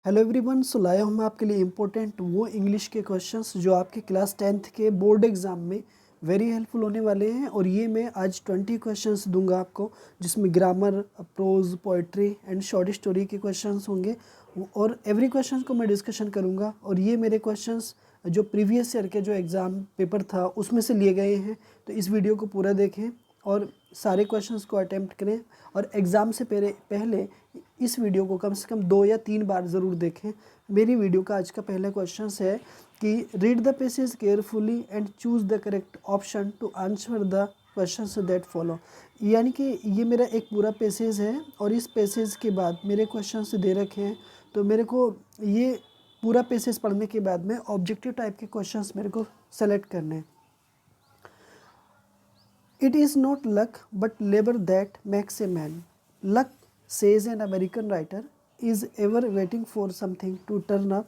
Hello everyone. सो लाया हूँ मैं आपके लिए इम्पोर्टेंट वो इंग्लिश के क्वेश्चंस जो आपके क्लास 10th के बोर्ड एग्ज़ाम में वेरी हेल्पफुल होने वाले हैं। और ये मैं आज 20 क्वेश्चंस दूंगा आपको, जिसमें grammar, prose, poetry and short story के क्वेश्चंस होंगे। और एवरी क्वेश्चन को मैं डिस्कशन करूँगा। और ये मेरे क्वेश्चंस जो प्रीवियस ईयर के जो एग्ज़ाम पेपर था उसमें से लिए गए हैं। तो इस वीडियो को पूरा देखें और सारे क्वेश्चंस को अटेम्प्ट करें। और एग्ज़ाम से पहले इस वीडियो को कम से कम 2 या 3 बार ज़रूर देखें। मेरी वीडियो का आज का पहला क्वेश्चन है कि read the passage carefully and choose the correct option to answer the questions that follow. यानी कि ये मेरा एक पूरा पैसेज है और इस पैसेज के बाद मेरे क्वेश्चंस दे रखे हैं। तो मेरे को ये पूरा पैसेज पढ़ने के बाद में ऑब्जेक्टिव टाइप के क्वेश्चंस मेरे को सेलेक्ट करने हैं। It is not luck but labor that makes a man. Luck, says an American writer, is ever waiting for something to turn up.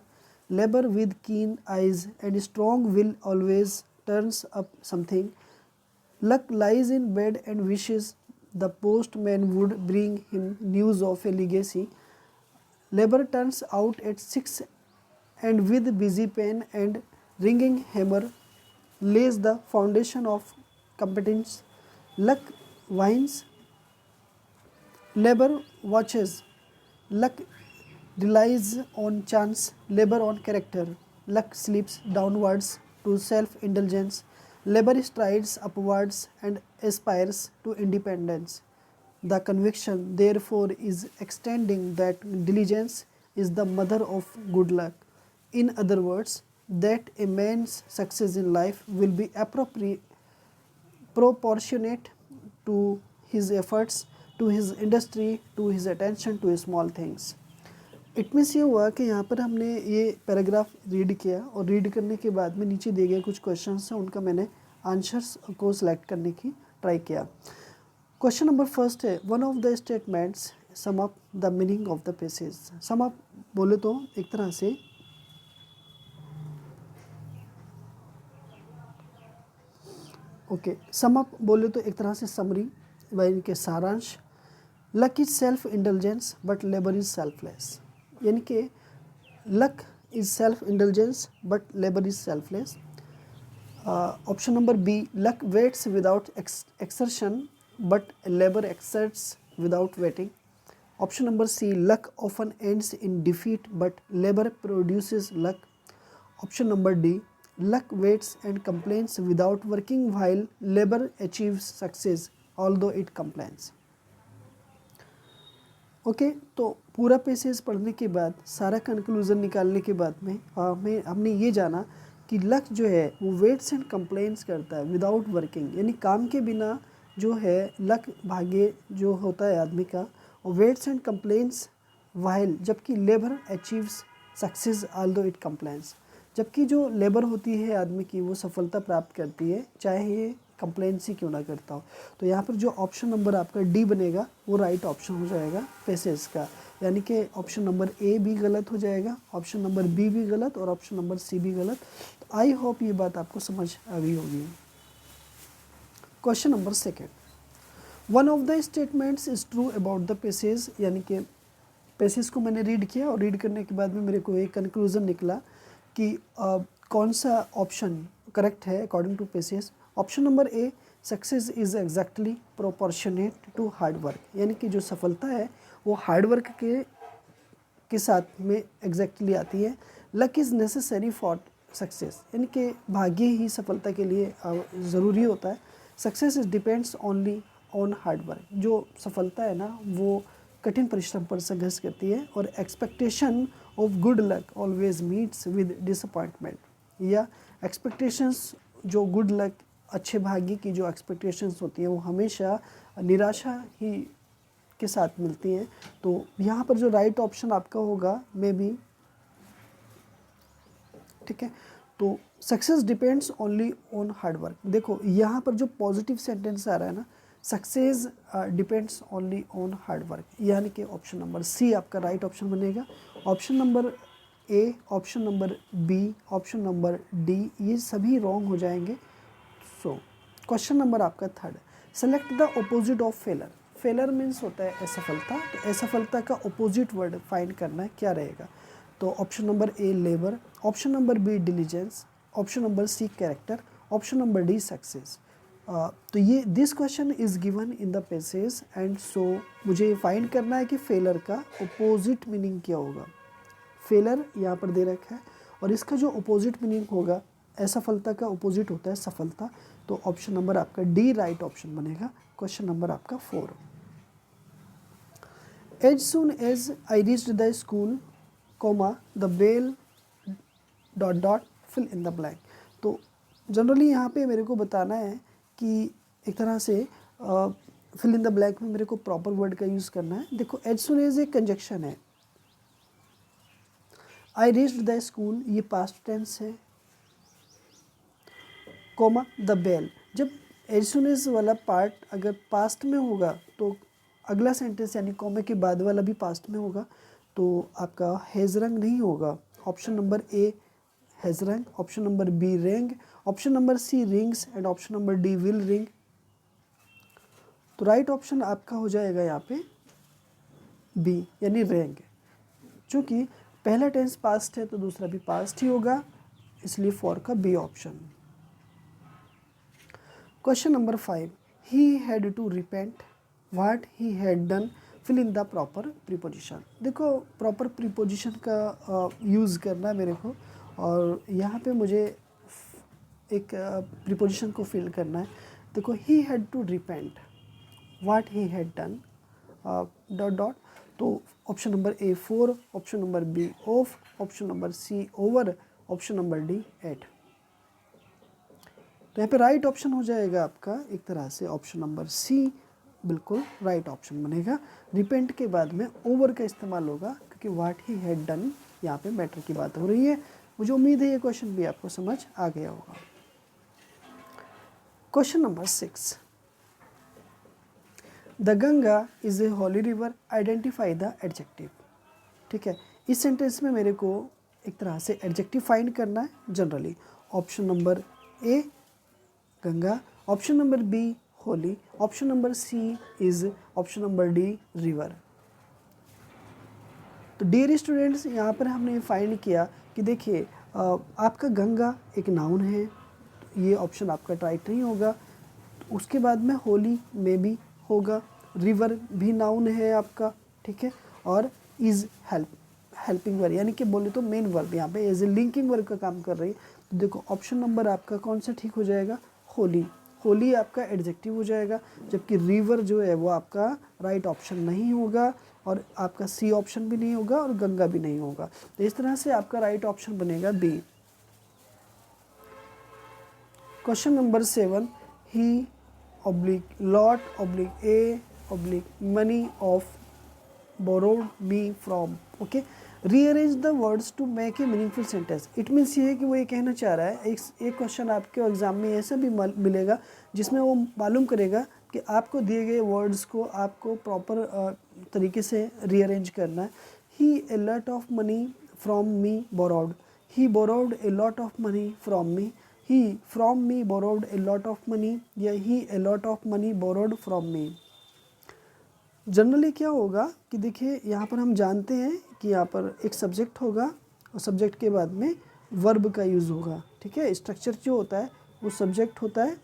Labor with keen eyes and strong will always turns up something. Luck lies in bed and wishes the postman would bring him news of a legacy. Labor turns out at 6 and with busy pen and ringing hammer lays the foundation of competence. Luck wines, labor watches. Luck relies on chance, labor on character. Luck slips downwards to self-indulgence. Labor strides upwards and aspires to independence. The conviction, therefore, is extending that diligence is the mother of good luck. In other words, that a man's success in life will be proportionate to his efforts, to his industry, to his attention to small things. It means ये हुआ कि यहाँ पर हमने ये paragraph read किया और read करने के बाद में नीचे दिए गए कुछ क्वेश्चंस हैं, उनका मैंने आंसर्स को सिलेक्ट करने की ट्राई किया। क्वेश्चन नंबर फर्स्ट है, one of the statements sum up the meaning of the passage. Sum up बोले तो एक तरह से सम अप बोले तो एक तरह से समरी व इनके सारांश। Luck is self indulgence but labour is selfless. यानी कि luck is self indulgence but labour is selfless. Option number B, luck waits without exertion but labour exerts without waiting. Option number C, luck often ends in defeat but labour produces luck. Option number D, luck waits and complains without working while labor achieves success although it complains. तो पूरा passage पढ़ने के बाद, सारा conclusion निकालने के बाद में हमने ये जाना कि लक जो है वो वेट्स एंड कंप्लेंट्स करता है विदाउट वर्किंग, यानी काम के बिना जो है लक भाग्य जो होता है आदमी का, और वेट्स एंड कंप्लेंट्स वाइल, जबकि labour achieves success although it complaints, जबकि जो लेबर होती है आदमी की वो सफलता प्राप्त करती है चाहे ये कंप्लेंट्स ही क्यों ना करता हो। तो यहाँ पर जो ऑप्शन नंबर आपका डी बनेगा वो राइट ऑप्शन हो जाएगा पैसेज का। यानी कि ऑप्शन नंबर ए भी गलत हो जाएगा, ऑप्शन नंबर बी भी गलत और ऑप्शन नंबर सी भी गलत। तो आई होप ये बात आपको समझ आ गई होगी। Question number second, one of the statements is true about the passage. यानी कि पैसेज को मैंने रीड किया और रीड करने के बाद में मेरे को एक कंक्लूजन निकला कि कौन सा ऑप्शन करेक्ट है according to passage. Option number A, success is exactly proportionate to hard work. यानी कि जो सफलता है वो हार्ड वर्क के साथ में एग्जैक्टली आती है। Luck is necessary for success, यानी कि भाग्य ही सफलता के लिए ज़रूरी होता है। Success is depends only on hard work. जो सफलता है ना वो कठिन परिश्रम पर संघर्ष करती है। और expectation of good luck always meets with disappointment, या एक्सपेक्टेशंस जो गुड लक, अच्छे भाग्य की जो एक्सपेक्टेशंस होती हैं वो हमेशा निराशा ही के साथ मिलती हैं। तो यहाँ पर जो राइट ऑप्शन आपका होगा मे बी, ठीक है। तो success depends only on hard work. देखो यहाँ पर जो पॉजिटिव सेंटेंस आ रहा है ना, success depends only on hard work, यानी कि ऑप्शन नंबर सी आपका राइट ऑप्शन बनेगा। Option number A, option number B, option number D ये सभी रॉन्ग हो जाएंगे। सो क्वेश्चन नंबर आपका third, select the opposite of failure. Failure means होता है असफलता, तो असफलता का ऑपोजिट वर्ड फाइंड करना है, क्या रहेगा। तो option number A labour, option number B diligence, option number C character, option number D success. तो ये this question is given in the passage and so मुझे फाइंड करना है कि फेलर का अपोजिट मीनिंग क्या होगा। फेलर यहाँ पर दे रखा है और इसका जो अपोजिट मीनिंग होगा, असफलता का अपोजिट होता है सफलता, तो ऑप्शन नंबर आपका डी राइट ऑप्शन बनेगा। क्वेश्चन नंबर आपका 4। As soon as I reached the school comma the bell dot dot fill in the blank. तो जनरली यहाँ पे मेरे को बताना है कि एक तरह से फिल इन द ब्लैंक में मेरे को प्रॉपर वर्ड का यूज़ करना है। देखो एज सून एज एक कंजक्शन है, आई रीच्ड द स्कूल ये पास्ट टेंस है, कॉमा द बेल। जब एज सून एज वाला पार्ट अगर पास्ट में होगा तो अगला सेंटेंस यानी कॉमे के बाद वाला भी पास्ट में होगा, तो आपका हैज़ रंग नहीं होगा। Option number A has rung, option number B rang, option number C rings and option number D will ring. तो राइट ऑप्शन आपका हो जाएगा यहाँ पे बी यानी रेंग। चूँकि पहला टेंस पास्ट है तो दूसरा भी पास्ट ही होगा, इसलिए 4 का B option. Question number 5, he had to repent what he had done fill in the proper preposition. देखो प्रॉपर प्रीपोजिशन का यूज़ करना है मेरे को, और यहाँ पे मुझे एक प्रीपोजिशन को फिल करना है। देखो he had to repent what he had done dot dot, तो option number A 4, option number B of, option number C over, option number D at. तो यहाँ पे राइट ऑप्शन हो जाएगा आपका एक तरह से ऑप्शन नंबर सी, बिल्कुल राइट ऑप्शन बनेगा। रिपेंट के बाद में ओवर का इस्तेमाल होगा क्योंकि व्हाट ही हैड डन यहाँ पे मैटर की बात हो रही है। मुझे उम्मीद है ये क्वेश्चन भी आपको समझ आ गया होगा। Question number 6, the Ganga is a holy river, identify the adjective. ठीक है, इस सेंटेंस में मेरे को एक तरह से एडजेक्टिव फाइंड करना है generally. Option number A Ganga, option number B holy, option number C is, option number D river. तो डियर स्टूडेंट्स यहाँ पर हमने फाइंड किया कि देखिए आपका गंगा एक नाउन है, तो ये ऑप्शन आपका राइट नहीं होगा। उसके बाद में होली में भी होगा, रिवर भी नाउन है आपका, ठीक है, और इज़ हेल्पिंग वर्ब यानी कि बोले तो मेन वर्ब यहाँ पे एज ए लिंकिंग वर्ब का काम कर रही है। तो देखो ऑप्शन नंबर आपका कौन सा ठीक हो जाएगा, होली। होली आपका एडजेक्टिव हो जाएगा, जबकि रिवर जो है वो आपका राइट ऑप्शन नहीं होगा, और आपका सी ऑप्शन भी नहीं होगा और गंगा भी नहीं होगा। तो इस तरह से आपका राइट ऑप्शन बनेगा B. Question number 7, he oblique lot oblique a oblique money of borrowed me from. Okay, rearrange the words to make a meaningful sentence. It means ये है कि वो ये कहना चाह रहा है, एक क्वेश्चन आपके एग्जाम में ऐसा भी मिलेगा जिसमें वो मालूम करेगा कि आपको दिए गए वर्ड्स को आपको प्रॉपर तरीके से रीअरेंज करना है। He a lot of money from me borrowed, he borrowed a lot of money from me, he from me borrowed a lot of money, या he a lot of money borrowed from me. Generally क्या होगा कि देखिए यहाँ पर हम जानते हैं कि यहाँ पर एक सब्जेक्ट होगा और सब्जेक्ट के बाद में वर्ब का यूज़ होगा। ठीक है, स्ट्रक्चर जो होता है वो सब्जेक्ट होता है,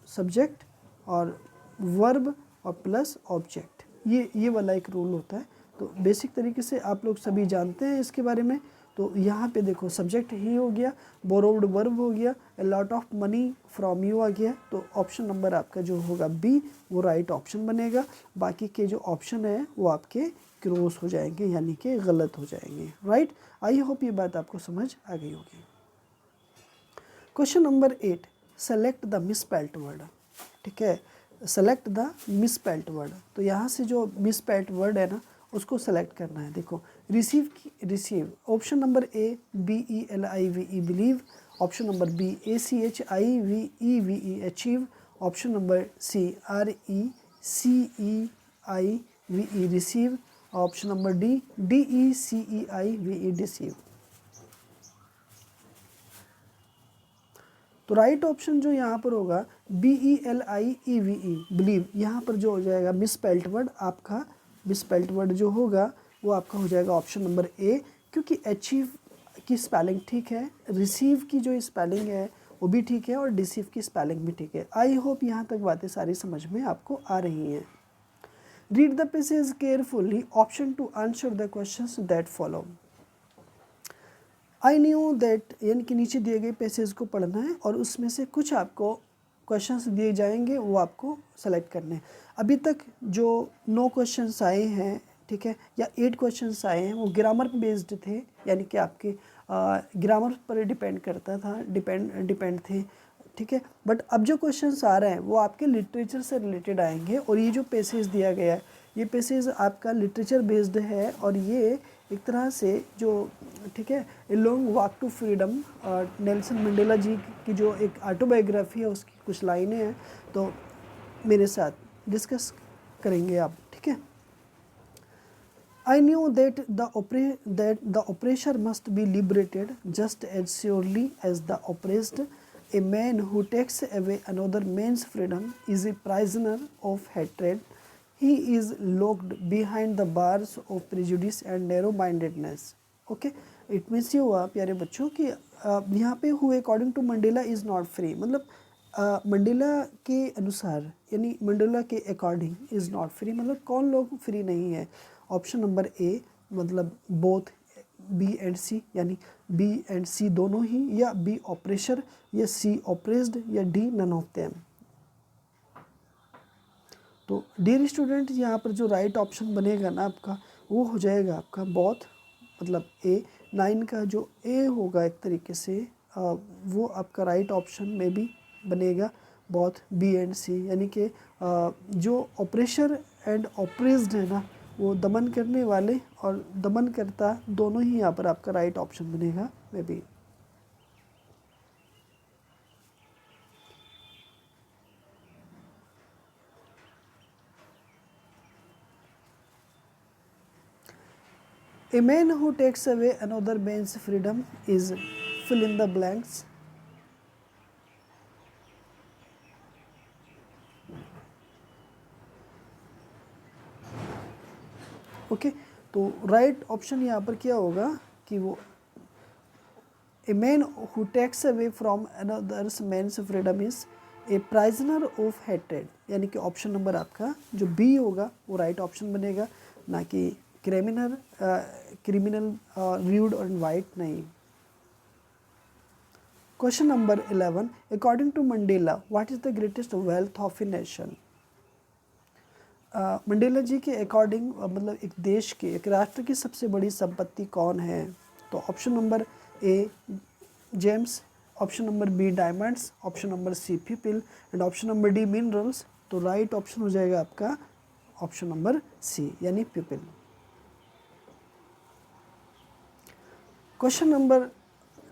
सब्जेक्ट और वर्ब और प्लस ऑब्जेक्ट, ये वाला एक रूल होता है। तो बेसिक तरीके से आप लोग सभी जानते हैं इसके बारे में। तो यहाँ पे देखो सब्जेक्ट ही हो गया, बोरोव्ड वर्ब हो गया, a lot of money from you आ गया। तो ऑप्शन नंबर आपका जो होगा बी वो राइट ऑप्शन बनेगा। बाकी के जो ऑप्शन है वो आपके क्रॉस हो जाएंगे यानी कि गलत हो जाएंगे। राइट, आई होप ये बात आपको समझ आ गई होगी। Question number 8, select the misspelled word. ठीक है, सेलेक्ट द मिसस्पेल्ड वर्ड। तो यहाँ से जो मिसस्पेल्ड वर्ड है ना उसको सेलेक्ट करना है। देखो receive, option number A BELIVE believe, option number B ACHIVEVE achieve, option number C RECEIVE receive, option number D DECEIVE deceive. तो राइट ऑप्शन जो यहाँ पर होगा BELIEVE बिलीव, यहाँ पर जो हो जाएगा मिसस्पेल्ड वर्ड, आपका मिसस्पेल्ड वर्ड जो होगा वो आपका हो जाएगा ऑप्शन नंबर ए क्योंकि अचीव की स्पेलिंग ठीक है, रिसीव की जो स्पेलिंग है वो भी ठीक है और डिसीव की स्पेलिंग भी ठीक है। आई होप यहाँ तक बातें सारी समझ में आपको आ रही हैं। Read the passage carefully, option to answer the questions that follow. I knew that, यानी कि नीचे दिए गए पैसेज को पढ़ना है और उसमें से कुछ आपको क्वेश्चंस दिए जाएंगे, वो आपको सेलेक्ट करने हैं। अभी तक जो 9 क्वेश्चंस आए हैं, ठीक है, या 8 क्वेश्चंस आए हैं, वो ग्रामर बेस्ड थे, यानी कि आपके ग्रामर पर डिपेंड करता था, डिपेंड थे, ठीक है। बट अब जो क्वेश्चंस आ रहे हैं वो आपके लिटरेचर से रिलेटेड आएंगे, और ये जो पैसेज दिया गया है ये पैसेज आपका लिटरेचर बेस्ड है, और ये एक तरह से जो, ठीक है, a long walk to freedom, Nelson Mandela ji की जो एक ऑटोबायोग्राफी है उसकी कुछ लाइनें हैं, तो मेरे साथ डिस्कस करेंगे आप, ठीक है। I knew that the oppressor must be liberated just as surely as the oppressed. A man who takes away another man's freedom is a prisoner of hatred. He is locked behind the bars of prejudice and narrow-mindedness. Okay, it means ये हुआ प्यारे बच्चों कि यहाँ पे who according to Mandela is not free, मतलब Mandela के अनुसार, यानी मंडेला के अकॉर्डिंग इज़ नॉट फ्री, मतलब कौन लोग फ्री नहीं है। ऑप्शन नंबर ए, मतलब बोथ बी एंड सी, यानी बी एंड सी दोनों ही, या बी ऑपरेशर, या सी ऑपरेस्ड, या डी नन ऑफ देम। तो डियर स्टूडेंट, यहाँ पर जो राइट ऑप्शन बनेगा ना आपका, वो हो जाएगा आपका बोथ, मतलब ए 9 का जो ए होगा एक तरीके से वो आपका राइट ऑप्शन में भी बनेगा बोथ बी एंड सी, यानी कि जो ऑपरेशर एंड ऑपरेस्ड है ना, वो दमन करने वाले और दमन करता दोनों ही यहाँ पर आपका राइट ऑप्शन बनेगा may be. A man who takes away another man's freedom is fill in the blanks. Okay, तो राइट ऑप्शन यहाँ पर क्या होगा कि वो a man who takes away from another's man's freedom is a prisoner of hatred, यानी कि option number आपका जो बी होगा वो राइट ऑप्शन बनेगा, ना कि क्रिमिनल र्यूड एंड वाइट नहीं। Question number 11, according to Mandela what is the greatest wealth of a nation. Mandela ji के अकॉर्डिंग मतलब एक देश के, एक राष्ट्र की सबसे बड़ी संपत्ति कौन है। तो option number A gems, option number B diamonds, option number C people, and option number D minerals. तो राइट ऑप्शन हो जाएगा आपका ऑप्शन नंबर सी, यानी पीपल। क्वेश्चन नंबर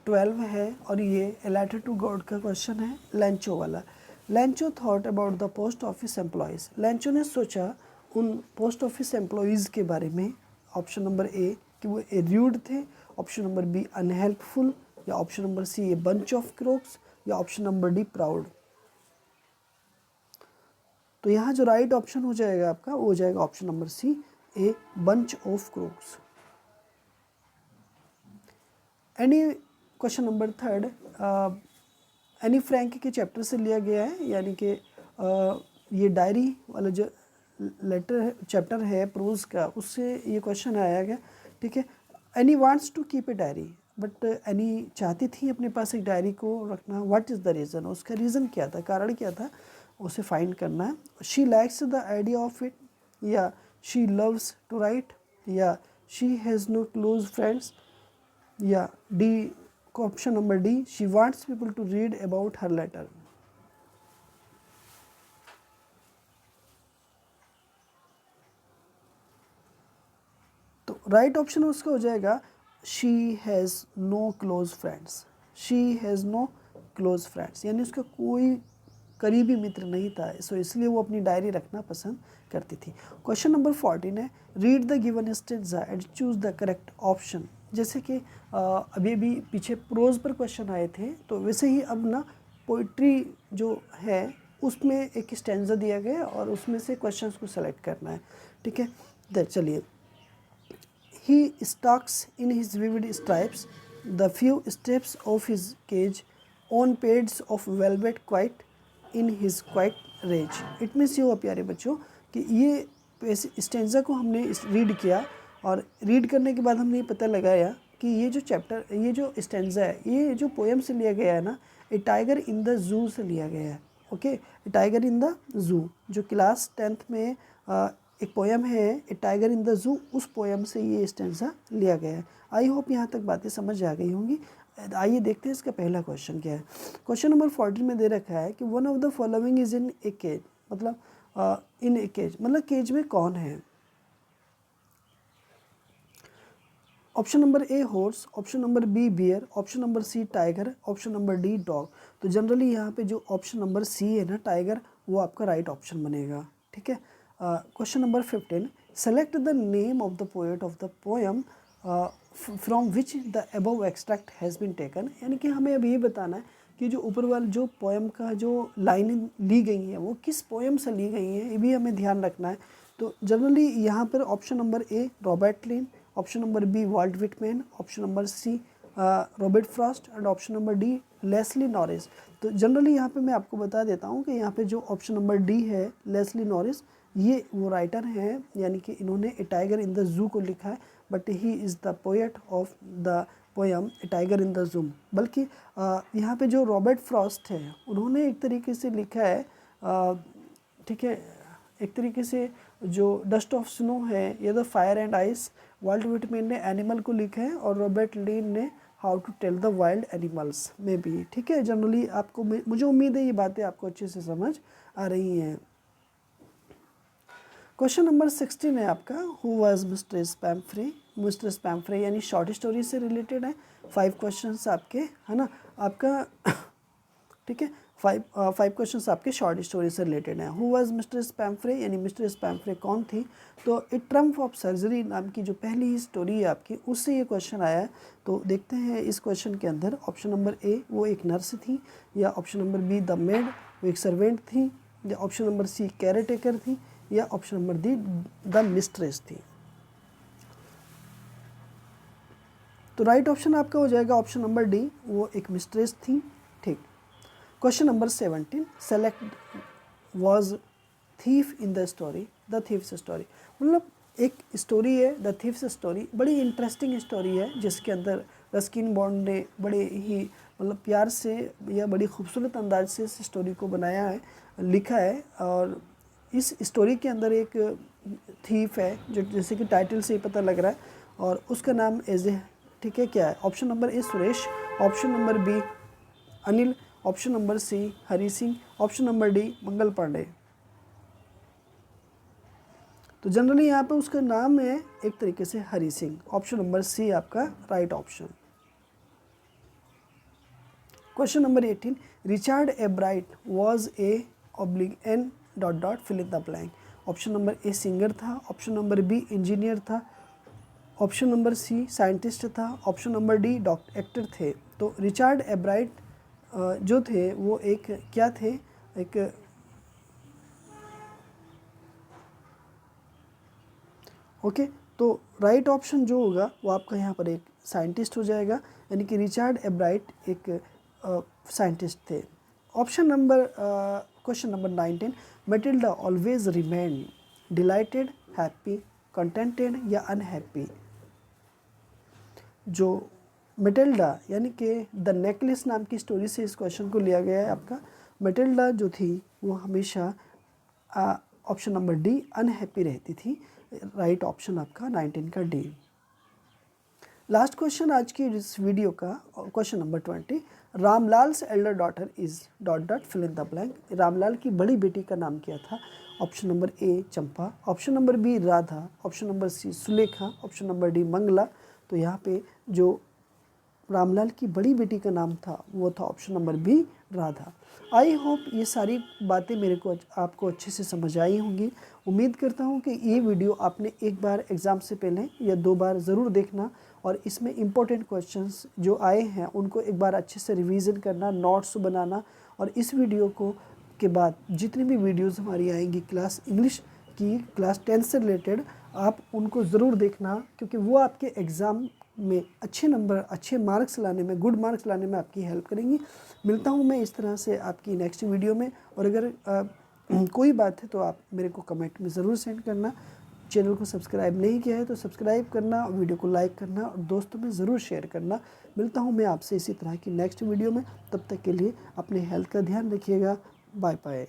12 है, और ये ए लेटर टू गॉड का क्वेश्चन है, लैंचो वाला। लैंचो thought about the post office employees. लैंचो ने सोचा उन पोस्ट ऑफिस एम्प्लॉयज़ के बारे में। ऑप्शन नंबर ए कि वो ए र्यूड थे, ऑप्शन नंबर बी अनहेल्पफुल, या option number C a bunch of crooks, या ऑप्शन नंबर डी प्राउड। तो यहाँ जो राइट ऑप्शन हो जाएगा आपका वो हो जाएगा option number C, a bunch of crooks. Anne question number 3 Anne Frank के चैप्टर से लिया गया है, यानी कि ये डायरी वाला जो लेटर है, चैप्टर है प्रोज का, उससे ये क्वेश्चन आया गया, ठीक है। Anne wants to keep a diary, but Anne चाहती थी अपने पास एक डायरी को रखना। व्हाट इज़ द रीज़न, उसका रीज़न क्या था, कारण क्या था, उसे फाइंड करना है। She likes the idea of it, या शी लव्स टू राइट, या she has no close friends, या D option number D she wants people to read about her letter. तो राइट ऑप्शन उसका हो जाएगा she has no close friends. She has no close friends, यानी उसका कोई करीबी मित्र नहीं था, सो इसलिए वो अपनी डायरी रखना पसंद करती थी। क्वेश्चन नंबर 14 है, read the given stanza and choose the correct option. जैसे कि अभी अभी पीछे प्रोज पर क्वेश्चन आए थे, तो वैसे ही अब ना पोइट्री जो है उसमें एक स्टेंजा दिया गया और उसमें से क्वेश्चंस को सेलेक्ट करना है, ठीक है। चलिए, He stalks in his vivid stripes the few steps of his cage on pads of velvet quite in his quiet rage. It means ये हुआ प्यारे बच्चों कि ये स्टेंजा को हमने रीड किया और रीड करने के बाद हमने ये पता लगाया कि ये जो चैप्टर, ये जो स्टेंजा है, ये जो पोएम से लिया गया है ना, ए टाइगर इन द जू से लिया गया है। Okay, A tiger in the zoo जो क्लास 10th में एक पोएम है ए टाइगर इन द जू, उस पोएम से ये स्टेंजा लिया गया है। आई होप यहाँ तक बातें समझ आ गई होंगी। आइए देखते हैं इसका पहला क्वेश्चन क्या है। क्वेश्चन नंबर 14 में दे रखा है कि one of the following is in a cage, मतलब इन ए केज मतलब केज में कौन है। Option number A horse, option number B bear, option number C tiger, option number D dog. तो जनरली यहाँ पे जो ऑप्शन नंबर सी है ना टाइगर, वो आपका राइट ऑप्शन बनेगा। ठीक है। Question number 15, select the name of the poet of the poem from which the above extract has been taken. यानी कि हमें अब ये बताना है कि जो ऊपर वाले जो पोएम का जो लाइनें ली गई हैं वो किस पोएम से ली गई हैं, ये भी हमें ध्यान रखना है। तो जनरली यहाँ पर option number A Robert Lynn, option number B Walt Whitman, option number C Robert Frost and option number D Leslie Norris. तो जनरली यहाँ पे मैं आपको बता देता हूँ कि यहाँ पे जो ऑप्शन नंबर डी है लेस्ली नॉरिस, ये वो राइटर हैं, यानी कि इन्होंने ए टाइगर इन द जू को लिखा है, but he is the poet of the poem A tiger in the zoo. बल्कि यहाँ पे जो रॉबर्ट फ्रॉस्ट है उन्होंने एक तरीके से लिखा है, ठीक है, एक तरीके से जो डस्ट ऑफ स्नो है या the fire and ice, Walt Whitman ने एनिमल को लिखा है और रॉबर्ट लिन ने how to tell the wild animals में भी। ठीक है, जनरली आपको, मुझे उम्मीद है ये बातें आपको अच्छे से समझ आ रही हैं। क्वेश्चन नंबर 16 है आपका, हु वाज मिस्टर स्पैमफ्रे। मिस्टर स्पैमफ्रे यानी शॉर्ट स्टोरी से रिलेटेड है। 5 क्वेश्चंस आपके, है ना, आपका ठीक है, 5 क्वेश्चंस आपके शॉर्ट स्टोरी से रिलेटेड हैं। हु वाज मिस्टर स्पैमफ्रे यानी मिस्टर स्पैमफ्रे कौन थी। तो ए ट्रम्प ऑफ सर्जरी नाम की जो पहली ही स्टोरी है आपकी, उससे ये क्वेश्चन आया है। तो देखते हैं इस क्वेश्चन के अंदर, ऑप्शन नंबर ए वो एक नर्स थी, या option number B the maid वो एक सर्वेंट थी, या option number C caretaker थी, या option number D the mistress थी। तो राइट ऑप्शन आपका हो जाएगा ऑप्शन नंबर डी, वो एक मिस्ट्रेस थी। ठीक। Question number 17, select was thief in the story. The thieves story मतलब एक स्टोरी है द थीफ्स स्टोरी, बड़ी इंटरेस्टिंग स्टोरी है जिसके अंदर रस्किन बॉन्ड ने बड़े ही मतलब प्यार से या बड़ी खूबसूरत अंदाज से इस स्टोरी को बनाया है, लिखा है। और इस स्टोरी के अंदर एक थीफ है जो जैसे कि टाइटल से ही पता लग रहा है, और उसका नाम एज ए, ठीक है, क्या है। Option number A Suresh, option number B Anil, option number C Hari Singh, option number D Mangal Pandey. तो जनरली यहाँ पे उसका नाम है एक तरीके से Hari Singh. Option number C आपका right option. Question number 18, Richard Ebright was a oblique an dot dot fill in the blank. Option number A singer था, ऑप्शन नंबर बी इंजीनियर था, ऑप्शन नंबर सी साइंटिस्ट था, option number D actor थे। तो Richard a bright जो थे वो एक क्या थे, एक ओके। तो राइट ऑप्शन जो होगा वो आपका यहाँ पर एक साइंटिस्ट हो जाएगा, यानी कि रिचर्ड ए ब्राइट एक साइंटिस्ट थे। Option number question number 19, Matilda always remain dilated, happy, contented या अनहैप्पी। जो मैटिल्डा यानी कि द नेकलेस नाम की स्टोरी से इस क्वेश्चन को लिया गया है आपका। मैटिल्डा जो थी वो हमेशा ऑप्शन नंबर डी अनहैप्पी रहती थी। राइट ऑप्शन आपका 19 का डी। लास्ट क्वेश्चन आज की इस वीडियो का, question number 20, Ramlal's elder daughter is dot dot fill in the blank. Ramlal की बड़ी बेटी का नाम क्या था। Option number A Champa, option number B Radha, option number C Sulekha, option number D Mangala. तो यहाँ पे जो रामलाल की बड़ी बेटी का नाम था वो था option number B Radha. I hope ये सारी बातें मेरे को आपको अच्छे से समझ आई होंगी। उम्मीद करता हूँ कि ये वीडियो आपने एक बार एग्ज़ाम से पहले या 2 बार ज़रूर देखना, और इसमें इम्पोर्टेंट क्वेश्चंस जो आए हैं उनको एक बार अच्छे से रिवीजन करना, नोट्स बनाना। और इस वीडियो को के बाद जितनी भी वीडियोस हमारी आएंगी क्लास इंग्लिश की, क्लास 10 से रिलेटेड, आप उनको ज़रूर देखना, क्योंकि वो आपके एग्ज़ाम में अच्छे नंबर, अच्छे मार्क्स लाने में, गुड मार्क्स लाने में आपकी हेल्प करेंगी। मिलता हूँ मैं इस तरह से आपकी नेक्स्ट वीडियो में। और अगर कोई बात है तो आप मेरे को कमेंट में ज़रूर सेंड करना। चैनल को सब्सक्राइब नहीं किया है तो सब्सक्राइब करना, वीडियो को लाइक करना और दोस्तों में ज़रूर शेयर करना। मिलता हूँ मैं आपसे इसी तरह की नेक्स्ट वीडियो में। तब तक के लिए अपने हेल्थ का ध्यान रखिएगा। Bye bye.